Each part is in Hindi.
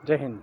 जय हिंद।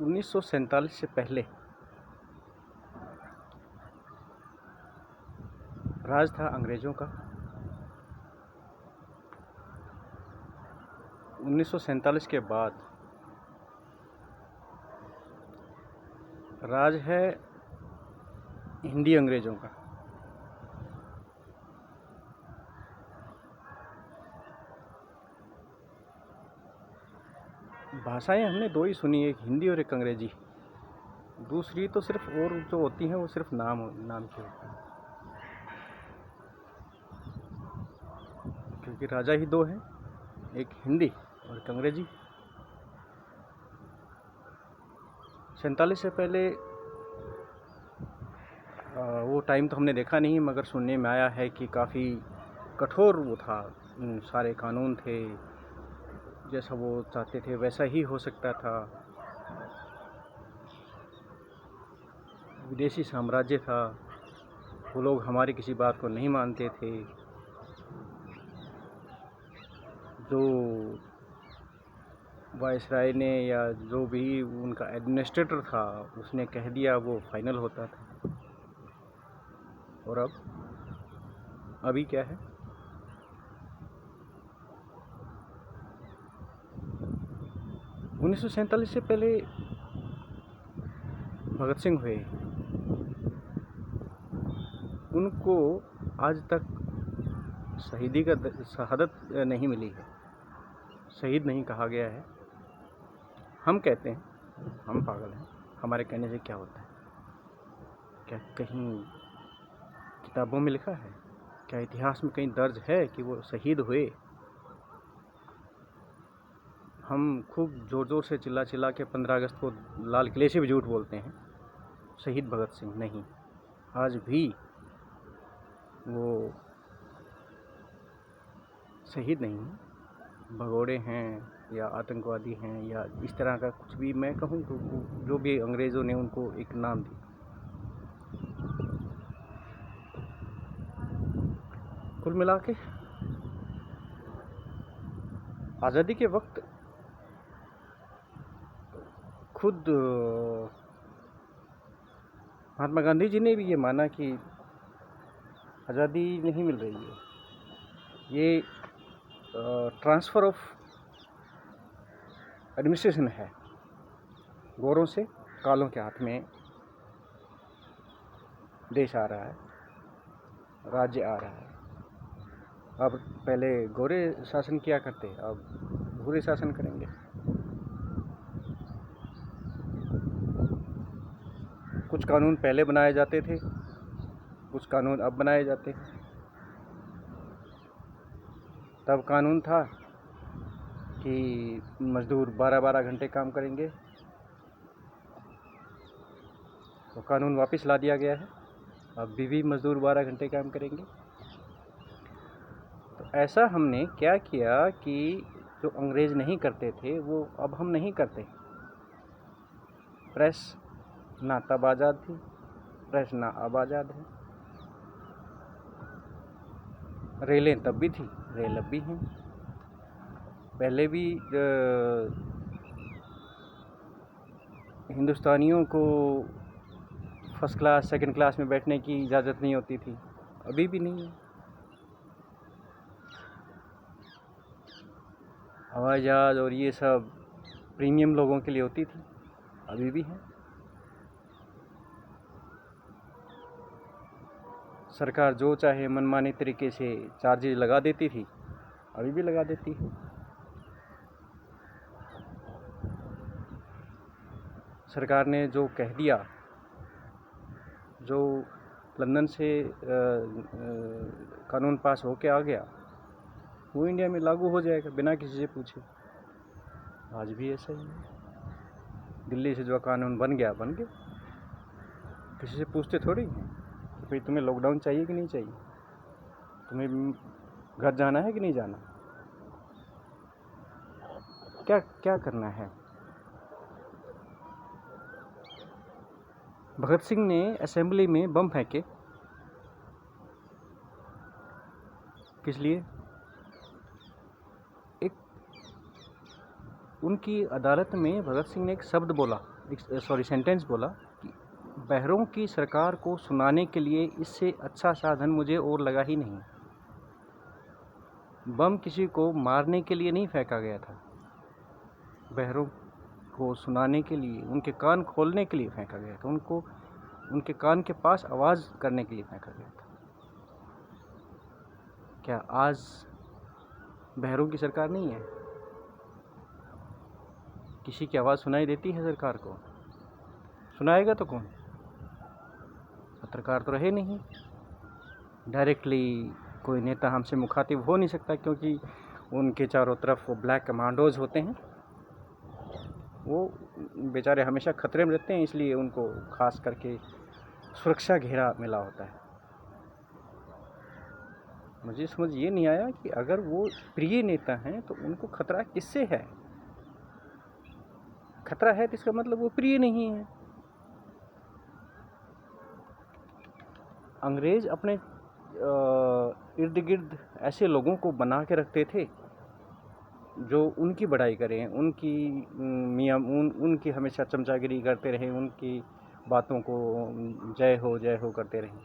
उन्नीस सौ सैंतालीस से पहले राज था अंग्रेज़ों का। 1947 के बाद राज है हिंदी अंग्रेज़ों का। भाषाएं हमने दो ही सुनी, एक हिंदी और एक अंग्रेजी। दूसरी तो सिर्फ और जो होती हैं वो सिर्फ नाम की होती हैं, क्योंकि राजा ही दो हैं, एक हिंदी और एक अंग्रेजी। 47 से पहले वो टाइम तो हमने देखा नहीं, मगर सुनने में आया है कि काफ़ी कठोर वो था। सारे कानून थे, जैसा वो चाहते थे वैसा ही हो सकता था। विदेशी साम्राज्य था, वो लोग हमारी किसी बात को नहीं मानते थे। जो वायसराय ने या जो भी उनका एडमिनिस्ट्रेटर था उसने कह दिया वो फाइनल होता था। और अभी क्या है, उन्नीस सौ सैंतालीस से पहले भगत सिंह हुए, उनको आज तक शहादत नहीं मिली है, शहीद नहीं कहा गया है। हम कहते हैं हम पागल हैं, हमारे कहने से क्या होता है? क्या कहीं किताबों में लिखा है? क्या इतिहास में कहीं दर्ज है कि वो शहीद हुए? हम खूब ज़ोर ज़ोर से चिल्ला के 15 अगस्त को लाल किले से भी झूठ बोलते हैं, शहीद भगत सिंह नहीं। आज भी वो शहीद नहीं हैं, भगोड़े हैं या आतंकवादी हैं या इस तरह का कुछ भी मैं कहूँ तो जो भी अंग्रेज़ों ने उनको एक नाम दी। कुल मिला के आज़ादी के वक्त खुद महात्मा गांधी जी ने भी ये माना कि आज़ादी नहीं मिल रही है, ये ट्रांसफ़र ऑफ एडमिनिस्ट्रेशन है, गोरों से कालों के हाथ में देश आ रहा है, राज्य आ रहा है। अब पहले गोरे शासन किया करते, अब भूरे शासन करेंगे। कुछ कानून पहले बनाए जाते थे, कुछ कानून अब बनाए जाते हैं। तब कानून था कि मजदूर 12-12 घंटे काम करेंगे, तो कानून वापस ला दिया गया है, अब भी मजदूर 12 घंटे काम करेंगे। तो ऐसा हमने क्या किया कि जो अंग्रेज़ नहीं करते थे वो अब हम नहीं करते। प्रेस ना तब आज़ाद थी, प्रेस ना अब आज़ाद है। रेलें तब भी थी, रेल अब भी हैं। पहले भी हिंदुस्तानियों को फर्स्ट क्लास सेकंड क्लास में बैठने की इजाज़त नहीं होती थी, अभी भी नहीं है। हवाई जहाज़ और ये सब प्रीमियम लोगों के लिए होती थी, अभी भी है। सरकार जो चाहे मनमाने तरीके से चार्जेज लगा देती थी, अभी भी लगा देती है। सरकार ने जो कह दिया, जो लंदन से कानून पास होके आ गया, वो इंडिया में लागू हो जाएगा बिना किसी से पूछे। आज भी ऐसा ही है। दिल्ली से जो कानून बन गया, किसी से पूछते थोड़ी हैं कि भाई तुम्हें लॉकडाउन चाहिए कि नहीं चाहिए, तुम्हें घर जाना है कि नहीं जाना, क्या क्या करना है। भगत सिंह ने असेंबली में बम फेंके, किस लिए? उनकी अदालत में भगत सिंह ने एक शब्द बोला, सेंटेंस बोला कि बहरों की सरकार को सुनाने के लिए इससे अच्छा साधन मुझे और लगा ही नहीं। बम किसी को मारने के लिए नहीं फेंका गया था, बहरों को सुनाने के लिए, उनके कान खोलने के लिए फेंका गया था, उनको उनके कान के पास आवाज़ करने के लिए फेंका गया था। क्या आज बहरों की सरकार नहीं है? किसी की आवाज़ सुनाई देती है सरकार को? सुनाएगा तो कौन? पत्रकार तो रहे नहीं। डायरेक्टली कोई नेता हमसे मुखातिब हो नहीं सकता, क्योंकि उनके चारों तरफ वो ब्लैक कमांडोज होते हैं। वो बेचारे हमेशा खतरे में रहते हैं, इसलिए उनको खास करके सुरक्षा घेरा मिला होता है। मुझे समझ ये नहीं आया कि अगर वो प्रिय नेता हैं तो उनको खतरा किससे है? खतरा है तो इसका मतलब वो प्रिय नहीं है। अंग्रेज अपने इर्द गिर्द ऐसे लोगों को बना के रखते थे जो उनकी बड़ाई करें, उनकी हमेशा चमचागिरी करते रहें, उनकी बातों को जय हो करते रहें।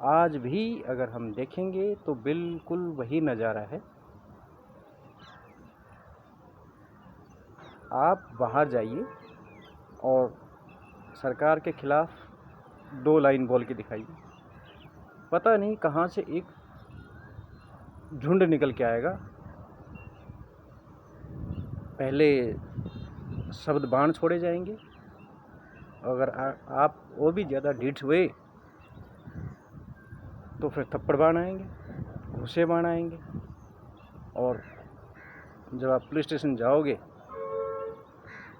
आज भी अगर हम देखेंगे तो बिल्कुल वही नज़ारा है। आप बाहर जाइए और सरकार के खिलाफ 2 लाइन बोल के दिखाइए, पता नहीं कहाँ से एक झुंड निकल के आएगा। पहले शब्द बाण छोड़े जाएंगे, अगर आप और भी ज़्यादा ढीठ हुए तो फिर थप्पड़ बाण आएंगे, घूसे बाण आएंगे, और जब आप पुलिस स्टेशन जाओगे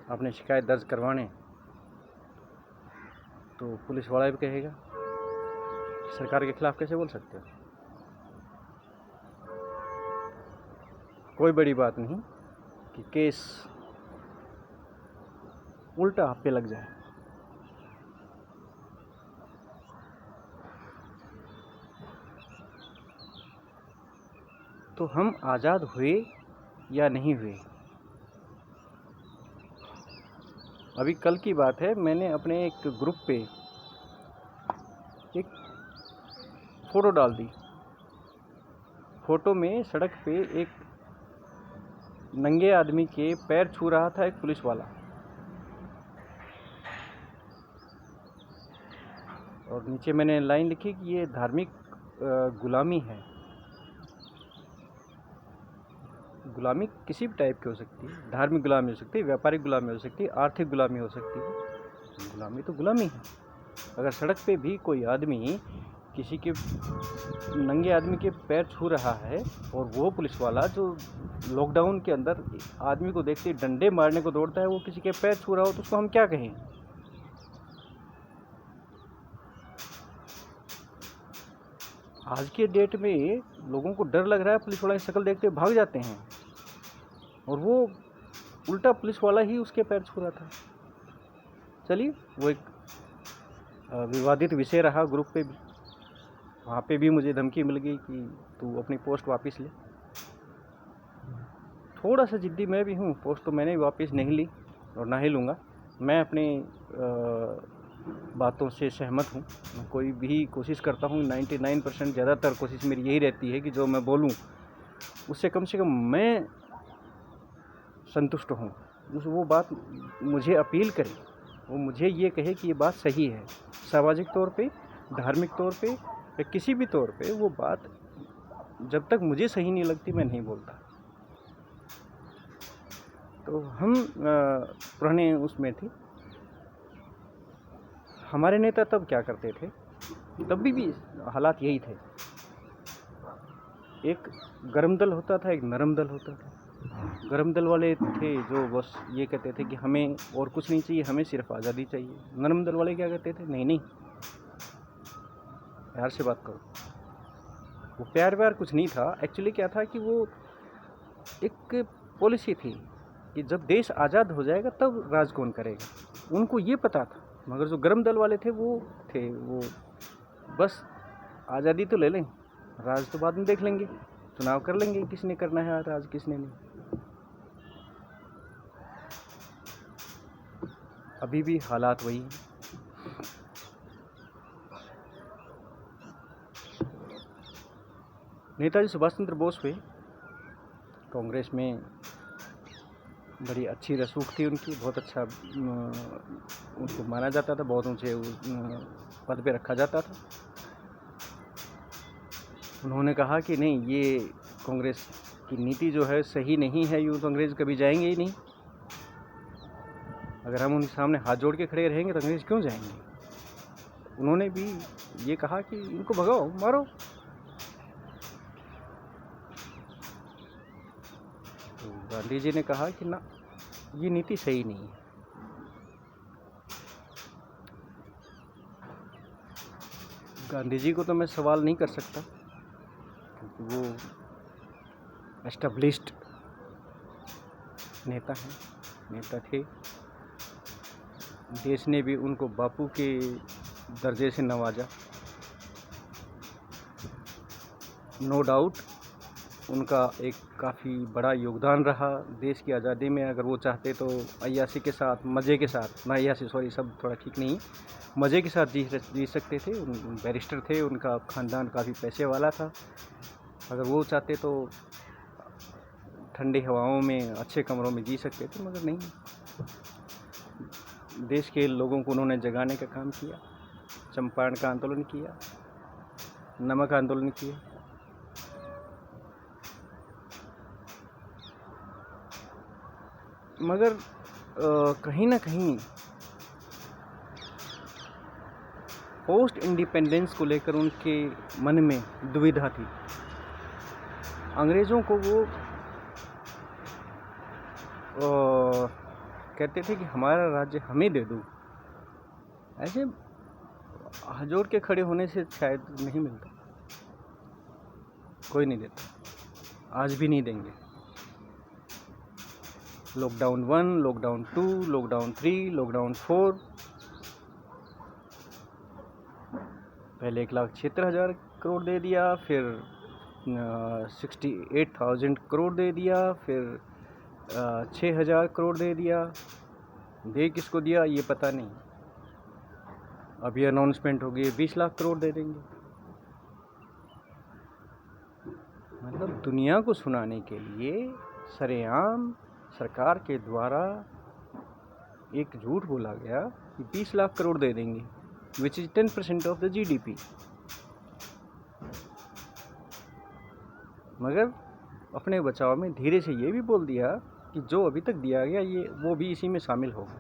अपनी शिकायत दर्ज करवाने, तो पुलिस वाला भी कहेगा सरकार के खिलाफ कैसे बोल सकते हो? कोई बड़ी बात नहीं कि केस उल्टा आप पे लग जाए। तो हम आज़ाद हुए या नहीं हुए? अभी कल की बात है, मैंने अपने एक ग्रुप पे एक फ़ोटो डाल दी। फ़ोटो में सड़क पे एक नंगे आदमी के पैर छू रहा था एक पुलिस वाला, और नीचे मैंने लाइन लिखी कि ये धार्मिक गुलामी है। गुलामी किसी भी टाइप की हो सकती है, धार्मिक गुलामी हो सकती है, व्यापारिक गुलामी हो सकती है, आर्थिक गुलामी हो सकती है। गुलामी तो गुलामी है। अगर सड़क पे भी कोई आदमी किसी के नंगे आदमी के पैर छू रहा है, और वो पुलिस वाला जो लॉकडाउन के अंदर आदमी को देखते ही डंडे मारने को दौड़ता है, वो किसी के पैर छू रहा हो, तो उसको हम क्या कहें? आज के डेट में लोगों को डर लग रहा है, पुलिस वाला की शक्ल देखते भाग जाते हैं, और वो उल्टा पुलिस वाला ही उसके पैर छू रहा था। चलिए, वो एक विवादित विषय रहा ग्रुप पे भी। वहाँ पे भी मुझे धमकी मिल गई कि तू अपनी पोस्ट वापस ले। थोड़ा सा जिद्दी मैं भी हूँ, पोस्ट तो मैंने भी वापस नहीं ली और ना ही लूँगा। मैं अपनी बातों से सहमत हूँ। मैं कोई भी कोशिश करता हूँ, 99% ज़्यादातर कोशिश मेरी यही रहती है कि जो मैं बोलूँ उससे कम से कम मैं संतुष्ट हूँ। वो बात मुझे अपील करे, वो मुझे ये कहे कि ये बात सही है। सामाजिक तौर पे, धार्मिक तौर पे या किसी भी तौर पे वो बात जब तक मुझे सही नहीं लगती मैं नहीं बोलता। तो हम पुराने उसमें थे, हमारे नेता तब क्या करते थे, तब भी हालात यही थे। एक गर्म दल होता था, एक नरम दल होता था। गर्म दल वाले थे जो बस ये कहते थे कि हमें और कुछ नहीं चाहिए, हमें सिर्फ आज़ादी चाहिए। नरम दल वाले क्या कहते थे, नहीं प्यार से बात करो। वो प्यार कुछ नहीं था, एक्चुअली क्या था कि वो एक पॉलिसी थी कि जब देश आज़ाद हो जाएगा तब राज कौन करेगा, उनको ये पता था। मगर जो गर्म दल वाले थे वो बस आज़ादी तो ले लें, राज तो बाद में देख लेंगे, चुनाव कर लेंगे, किसने करना है आज किसने नहीं। अभी भी हालात वही हैं। नेताजी सुभाष चंद्र बोस हुए, कांग्रेस में बड़ी अच्छी रसूख थी उनकी, बहुत अच्छा उनको माना जाता था, बहुत ऊंचे पद पे रखा जाता था। उन्होंने कहा कि नहीं, ये कांग्रेस की नीति जो है सही नहीं है, यूँ तो अंग्रेज़ कभी जाएंगे ही नहीं। अगर हम उनके सामने हाथ जोड़ के खड़े रहेंगे तो अंग्रेज़ क्यों जाएंगे। उन्होंने भी ये कहा कि इनको भगाओ, मारो। तो गांधी जी ने कहा कि ना, ये नीति सही नहीं है। गांधी जी को तो मैं सवाल नहीं कर सकता, क्योंकि वो एस्टेब्लिश्ड नेता थे। देश ने भी उनको बापू के दर्जे से नवाजा। नो डाउट उनका एक काफ़ी बड़ा योगदान रहा देश की आज़ादी में। अगर वो चाहते तो अय्याशी के साथ, मज़े के साथ, ना अय्याशी, सॉरी, सब थोड़ा ठीक नहीं, मज़े के साथ जी सकते थे। बैरिस्टर थे, उनका ख़ानदान काफ़ी पैसे वाला था। अगर वो चाहते तो ठंडी हवाओं में, अच्छे कमरों में जी सकते थे, मगर नहीं। देश के लोगों को उन्होंने जगाने का काम किया, चंपारण का आंदोलन किया, नमक आंदोलन किया। मगर कहीं ना कहीं पोस्ट इंडिपेंडेंस को लेकर उनके मन में दुविधा थी। अंग्रेज़ों को वो कहते थे कि हमारा राज्य हमें दे दो। ऐसे हाथ जोड़ के खड़े होने से शायद नहीं मिलता, कोई नहीं देता, आज भी नहीं देंगे। लॉकडाउन 1, लॉकडाउन 2, लॉकडाउन 3, लॉकडाउन 4, पहले 1,76,000 करोड़ दे दिया, फिर 68,000 करोड़ दे दिया, फिर 6,000 करोड़ दे दिया। दे किसको दिया ये पता नहीं। अभी अनाउंसमेंट होगी 20 लाख करोड़ दे देंगे। मतलब दुनिया को सुनाने के लिए सरेआम सरकार के द्वारा एक झूठ बोला गया कि 20 लाख करोड़ दे देंगे, which is 10% of the GDP। मगर अपने बचाव में धीरे से ये भी बोल दिया कि जो अभी तक दिया गया ये वो भी इसी में शामिल होगा।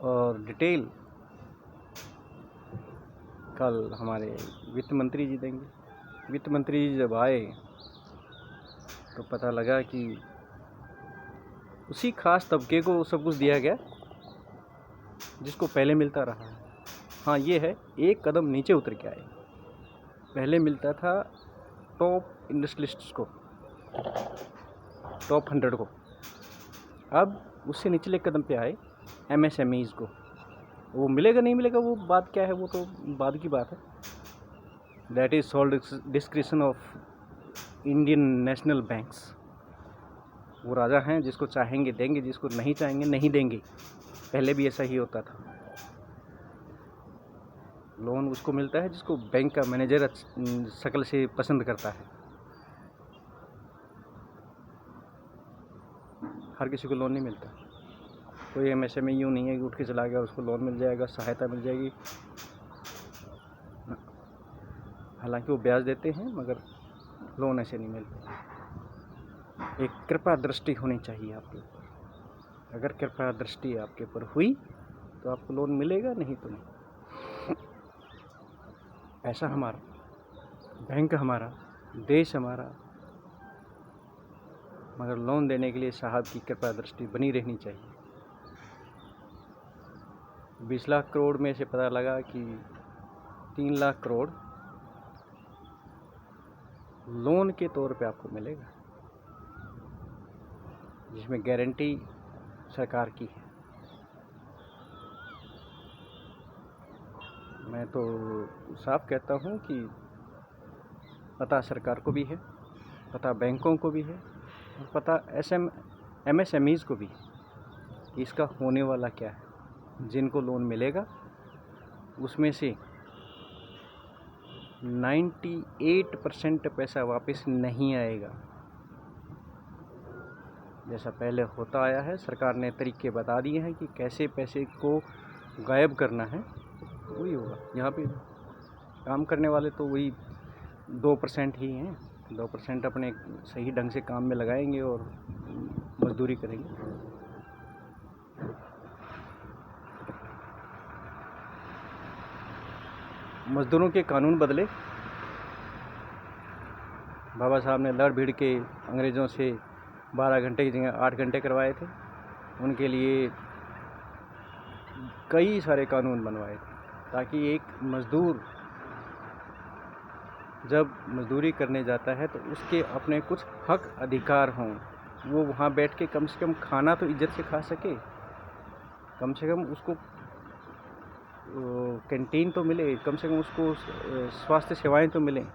और डिटेल कल हमारे वित्त मंत्री जी देंगे। वित्त मंत्री जी जब आए तो पता लगा कि उसी खास तबके को सब कुछ दिया गया जिसको पहले मिलता रहा है। हाँ, ये है, एक कदम नीचे उतर के आए। पहले मिलता था टॉप इंडस्ट्रियलिस्ट्स को, टॉप 100 को। अब उससे निचले कदम पे आए MSMEs को। वो मिलेगा नहीं मिलेगा वो बात क्या है, वो तो बाद की बात है। That is sole discretion of Indian national banks. वो राजा हैं, जिसको चाहेंगे देंगे, जिसको नहीं चाहेंगे नहीं देंगे। पहले भी ऐसा ही होता था। लोन उसको मिलता है जिसको बैंक का मैनेजर शक्ल से पसंद करता है। हर किसी को लोन नहीं मिलता। कोई MSME यूँ नहीं है कि उठ के चला गया उसको लोन मिल जाएगा, सहायता मिल जाएगी। हालांकि वो ब्याज देते हैं मगर लोन ऐसे नहीं मिलते। एक कृपा दृष्टि होनी चाहिए आपके ऊपर। अगर कृपा दृष्टि आपके ऊपर हुई तो आपको लोन मिलेगा, नहीं तो नहीं। पैसा हमारा, बैंक हमारा, देश हमारा, मगर लोन देने के लिए साहब की कृपा दृष्टि बनी रहनी चाहिए। 20 लाख करोड़ में से पता लगा कि 3 लाख करोड़ लोन के तौर पे आपको मिलेगा, जिसमें गारंटी सरकार की है। मैं तो साफ कहता हूँ कि पता सरकार को भी है, पता बैंकों को भी है और पता MSMEs को भी कि इसका होने वाला क्या है। जिनको लोन मिलेगा उसमें से 98% पैसा वापस नहीं आएगा। जैसा पहले होता आया है, सरकार ने तरीके बता दिए हैं कि कैसे पैसे को गायब करना है, वही होगा। यहाँ पे काम करने वाले तो वही 2% ही हैं। 2% अपने सही ढंग से काम में लगाएंगे और मजदूरी करेंगे। मजदूरों के कानून बदले। बाबा साहब ने लड़ भिड़ के अंग्रेज़ों से 12 घंटे की जगह 8 घंटे करवाए थे। उनके लिए कई सारे कानून बनवाए थे ताकि एक मज़दूर जब मज़दूरी करने जाता है तो उसके अपने कुछ हक अधिकार हों। वो वहाँ बैठ के कम से कम खाना तो इज्जत से खा सके, कम से कम उसको कैंटीन तो मिले, कम से कम उसको स्वास्थ्य सेवाएं तो मिलें।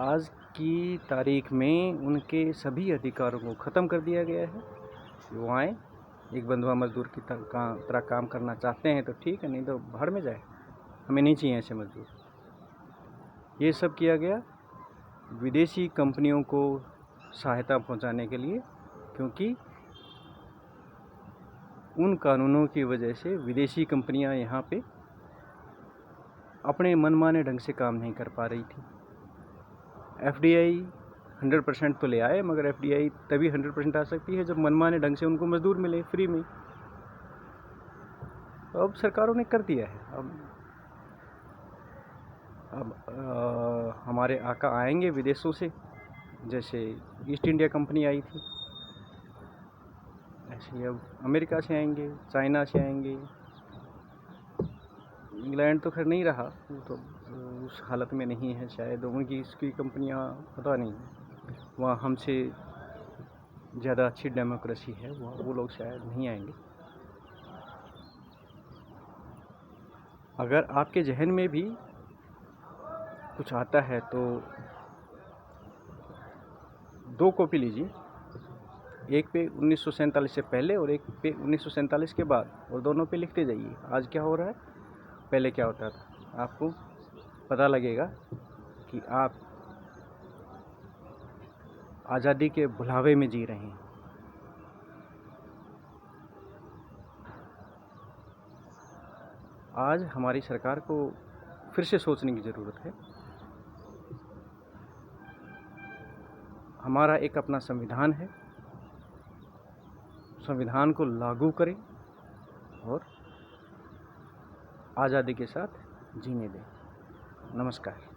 आज की तारीख में उनके सभी अधिकारों को ख़त्म कर दिया गया है। वो आए, एक बंधुआ मजदूर की तरह काम करना चाहते हैं तो ठीक है, नहीं तो भाड़ में जाए। हमें नहीं चाहिए ऐसे मजदूर। ये सब किया गया विदेशी कंपनियों को सहायता पहुंचाने के लिए, क्योंकि उन कानूनों की वजह से विदेशी कंपनियां यहाँ पे अपने मनमाने ढंग से काम नहीं कर पा रही थी। FDI 100% तो ले आए, मगर FDI तभी 100% आ सकती है जब मनमाने ढंग से उनको मजदूर मिले फ्री में। अब सरकारों ने कर दिया है। अब हमारे आका आएंगे विदेशों से, जैसे ईस्ट इंडिया कंपनी आई थी, ऐसे अब अमेरिका से आएंगे, चाइना से आएंगे। इंग्लैंड तो खैर नहीं रहा, वो तो उस हालत में नहीं है शायद। उनकी इसकी कंपनियां पता नहीं, वहाँ हमसे ज़्यादा अच्छी डेमोक्रेसी है, वो लोग शायद नहीं आएंगे। अगर आपके जहन में भी कुछ आता है तो 2 कॉपी लीजिए, एक पे 1947 से पहले और एक पे 1947 के बाद, और दोनों पे लिखते जाइए आज क्या हो रहा है, पहले क्या होता था। आपको पता लगेगा कि आप आज़ादी के भुलावे में जी रहे हैं। आज हमारी सरकार को फिर से सोचने की ज़रूरत है। हमारा एक अपना संविधान है, संविधान को लागू करें और आज़ादी के साथ जीने दें। नमस्कार।